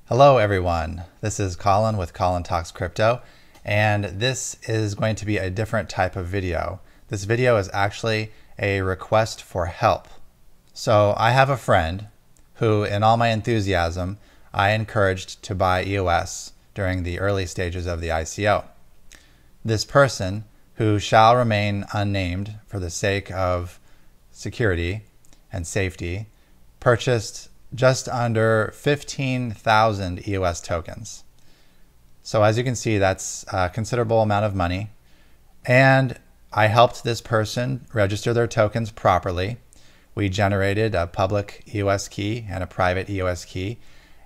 Hello everyone, this is Colin with Colin Talks Crypto, and this is going to be a different type of video. This video is actually a request for help. So I have a friend who, in all my enthusiasm, I encouraged to buy EOS during the early stages of the ICO. This person, who shall remain unnamed for the sake of security and safety, purchased just under 15,000 EOS tokens. So as you can see, that's a considerable amount of money. And I helped this person register their tokens properly. We generated a public EOS key and a private EOS key.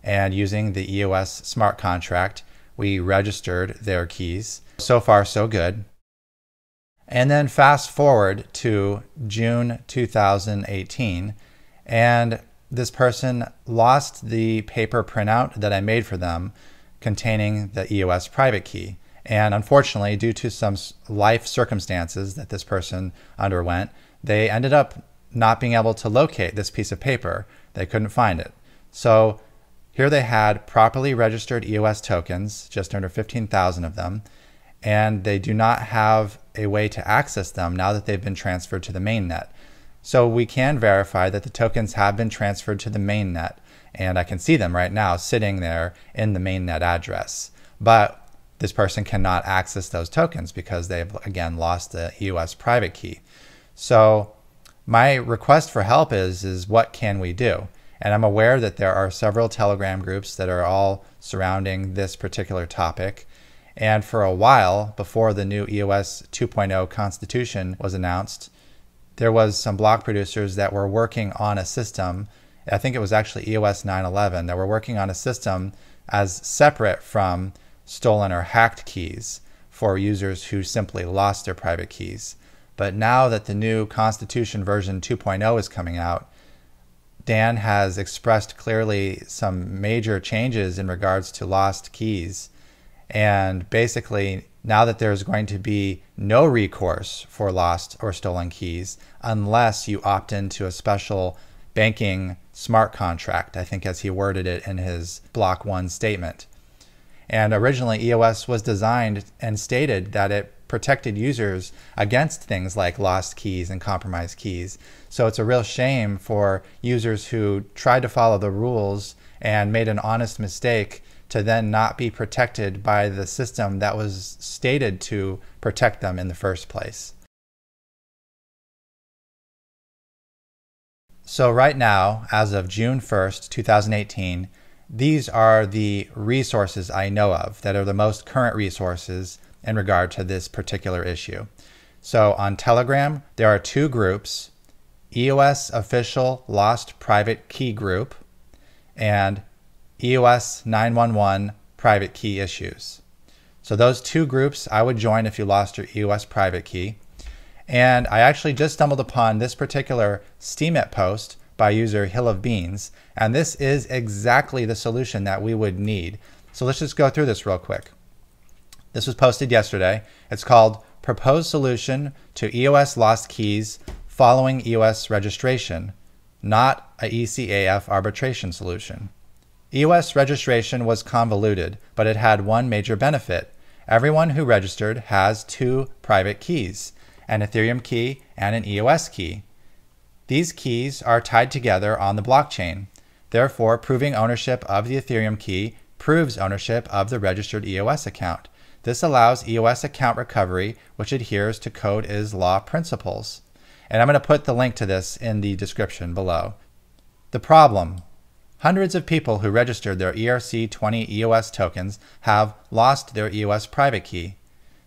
And using the EOS smart contract, we registered their keys. So far, so good. And then fast forward to June 2018, and this person lost the paper printout that I made for them containing the EOS private key. And unfortunately, due to some life circumstances that this person underwent, they ended up not being able to locate this piece of paper. They couldn't find it. So here they had properly registered EOS tokens, just under 15,000 of them, and they do not have a way to access them now that they've been transferred to the mainnet. So we can verify that the tokens have been transferred to the mainnet, and I can see them right now sitting there in the mainnet address. But this person cannot access those tokens because they've again lost the EOS private key. So my request for help is what can we do? And I'm aware that there are several Telegram groups that are all surrounding this particular topic. And for a while, before the new EOS 2.0 constitution was announced, there was some block producers that were working on a system, I think it was actually EOS 911, that were working on a system as separate from stolen or hacked keys for users who simply lost their private keys. But now that the new Constitution version 2.0 is coming out, Dan has expressed clearly some major changes in regards to lost keys. And basically, now that there's going to be no recourse for lost or stolen keys unless you opt into a special banking smart contract, I think as he worded it in his block.one statement. And originally EOS was designed and stated that it protected users against things like lost keys and compromised keys. So it's a real shame for users who tried to follow the rules and made an honest mistake to then not be protected by the system that was stated to protect them in the first place. So right now, as of June 1st, 2018, these are the resources I know of that are the most current resources in regard to this particular issue. So on Telegram, there are two groups: EOS Official Lost Private Key Group and EOS 911 Private Key Issues. So those two groups I would join if you lost your EOS private key. And I actually just stumbled upon this particular Steemit post by user Hill of Beans, and this is exactly the solution that we would need. So let's just go through this real quick. This was posted yesterday. It's called Proposed Solution to EOS Lost Keys Following EOS Registration, Not a ECAF Arbitration Solution. EOS registration was convoluted, but it had one major benefit. Everyone who registered has two private keys, an Ethereum key and an EOS key. These keys are tied together on the blockchain. Therefore, proving ownership of the Ethereum key proves ownership of the registered EOS account. This allows EOS account recovery, which adheres to Code is Law principles. And I'm going to put the link to this in the description below. The problem: hundreds of people who registered their ERC20 EOS tokens have lost their EOS private key.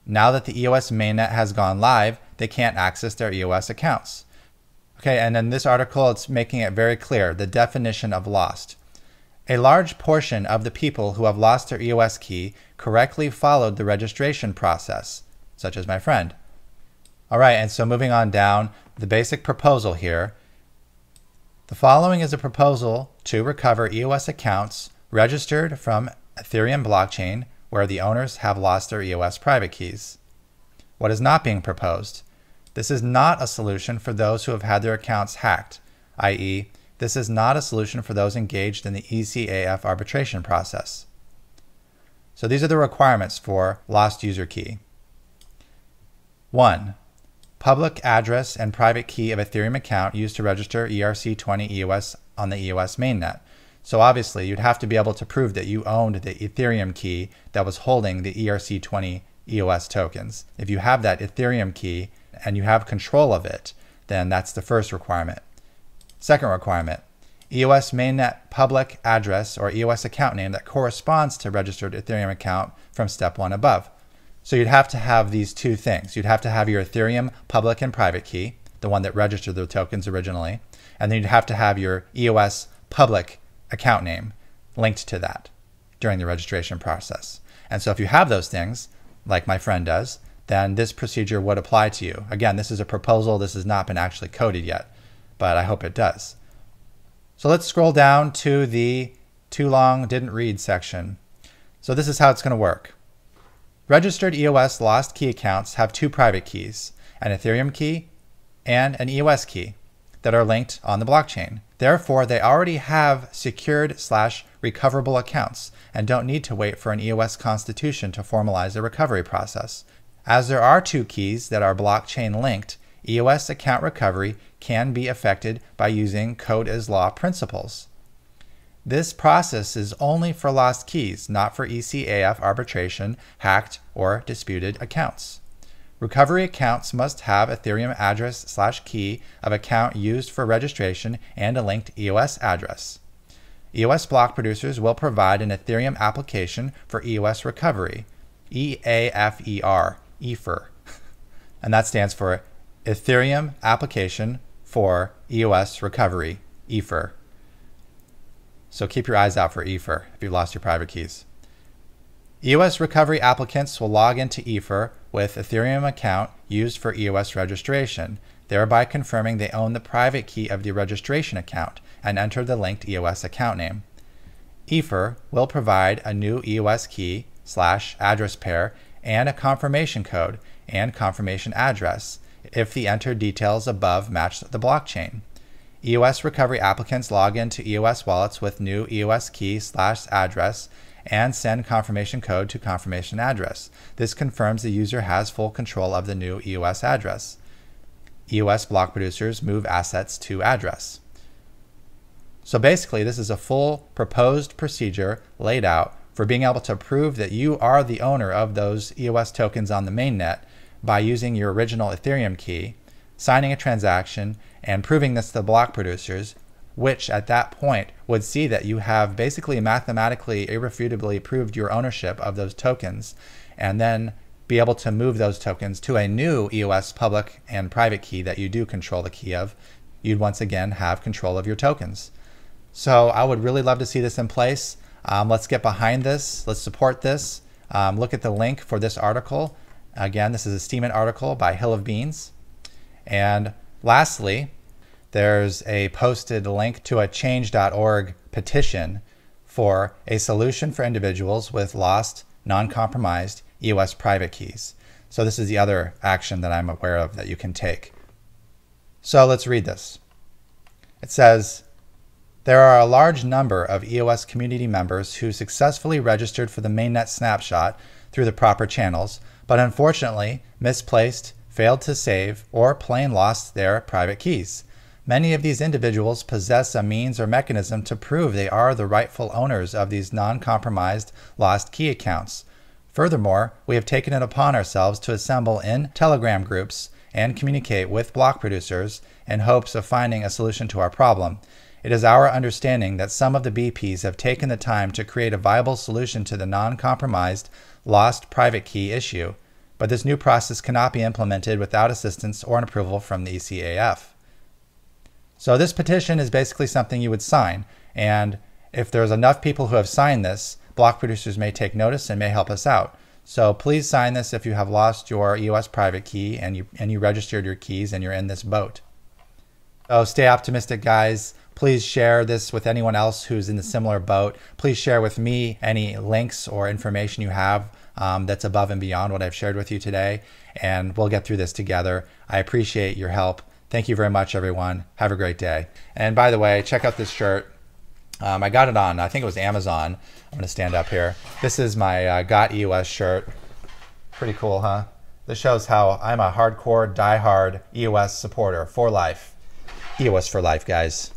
Now that the EOS mainnet has gone live, they can't access their EOS accounts. Okay, and in this article, it's making it very clear, the definition of lost. A large portion of the people who have lost their EOS key correctly followed the registration process, such as my friend. All right, and so moving on down, the basic proposal here. The following is a proposal to recover EOS accounts registered from Ethereum blockchain where the owners have lost their EOS private keys. What is not being proposed? This is not a solution for those who have had their accounts hacked, i.e., This is not a solution for those engaged in the ECAF arbitration process. So these are the requirements for lost user key. 1. Public address and private key of Ethereum account used to register ERC20 EOS on the EOS mainnet. So obviously you'd have to be able to prove that you owned the Ethereum key that was holding the ERC20 EOS tokens. If you have that Ethereum key and you have control of it, then that's the first requirement. Second requirement, EOS mainnet public address or EOS account name that corresponds to registered Ethereum account from step 1 above. So you'd have to have these two things. You'd have to have your Ethereum public and private key, the one that registered the tokens originally, and then you'd have to have your EOS public account name linked to that during the registration process. And so if you have those things, like my friend does, then this procedure would apply to you. Again, this is a proposal. This has not been actually coded yet, but I hope it does. So let's scroll down to the too long didn't read section. So this is how it's going to work. Registered EOS lost key accounts have two private keys, an Ethereum key and an EOS key that are linked on the blockchain. Therefore, they already have secured/recoverable accounts and don't need to wait for an EOS constitution to formalize the recovery process. As there are two keys that are blockchain linked, EOS account recovery can be effected by using code is law principles. This process is only for lost keys, not for ECAF arbitration, hacked, or disputed accounts. Recovery accounts must have Ethereum address/key of account used for registration and a linked EOS address. EOS block producers will provide an Ethereum application for EOS recovery, EAFER, EFER, and that stands for Ethereum Application for EOS Recovery, EFER. So keep your eyes out for EFER if you've lost your private keys. EOS recovery applicants will log into EFER with Ethereum account used for EOS registration, thereby confirming they own the private key of the registration account and enter the linked EOS account name. EFER will provide a new EOS key/address pair and a confirmation code and confirmation address if the entered details above match the blockchain. EOS recovery applicants log into EOS wallets with new EOS key/address and send confirmation code to confirmation address. This confirms the user has full control of the new EOS address. EOS block producers move assets to address. So basically, this is a full proposed procedure laid out for being able to prove that you are the owner of those EOS tokens on the mainnet by using your original Ethereum key, signing a transaction, and proving this to the block producers, which at that point would see that you have basically mathematically irrefutably proved your ownership of those tokens, and then be able to move those tokens to a new EOS public and private key that you do control the key of. You'd once again have control of your tokens. So I would really love to see this in place. Let's get behind this. Let's support this. Look at the link for this article. Again, this is a Steemit article by Hill of Beans. And lastly, there's a posted link to a change.org petition for a solution for individuals with lost, non-compromised EOS private keys. So this is the other action that I'm aware of that you can take. So let's read this. It says, there are a large number of EOS community members who successfully registered for the mainnet snapshot through the proper channels, but unfortunately misplaced, failed to save, or plain lost their private keys. Many of these individuals possess a means or mechanism to prove they are the rightful owners of these non-compromised lost key accounts. Furthermore, we have taken it upon ourselves to assemble in Telegram groups and communicate with block producers in hopes of finding a solution to our problem. It is our understanding that some of the BPs have taken the time to create a viable solution to the non-compromised lost private key issue, but this new process cannot be implemented without assistance or an approval from the ECAF. So this petition is basically something you would sign, and if there's enough people who have signed this, block producers may take notice and may help us out. So please sign this if you have lost your EOS private key and you registered your keys and you're in this boat. So stay optimistic, guys. Please share this with anyone else who's in the similar boat. Please share with me any links or information you have that's above and beyond what I've shared with you today, and we'll get through this together. I appreciate your help. Thank you very much, everyone. Have a great day. And by the way, check out this shirt. I got it on, I think it was Amazon. I'm going to stand up here. This is my Got EOS shirt. Pretty cool, huh? This shows how I'm a hardcore, diehard EOS supporter for life. EOS for life, guys.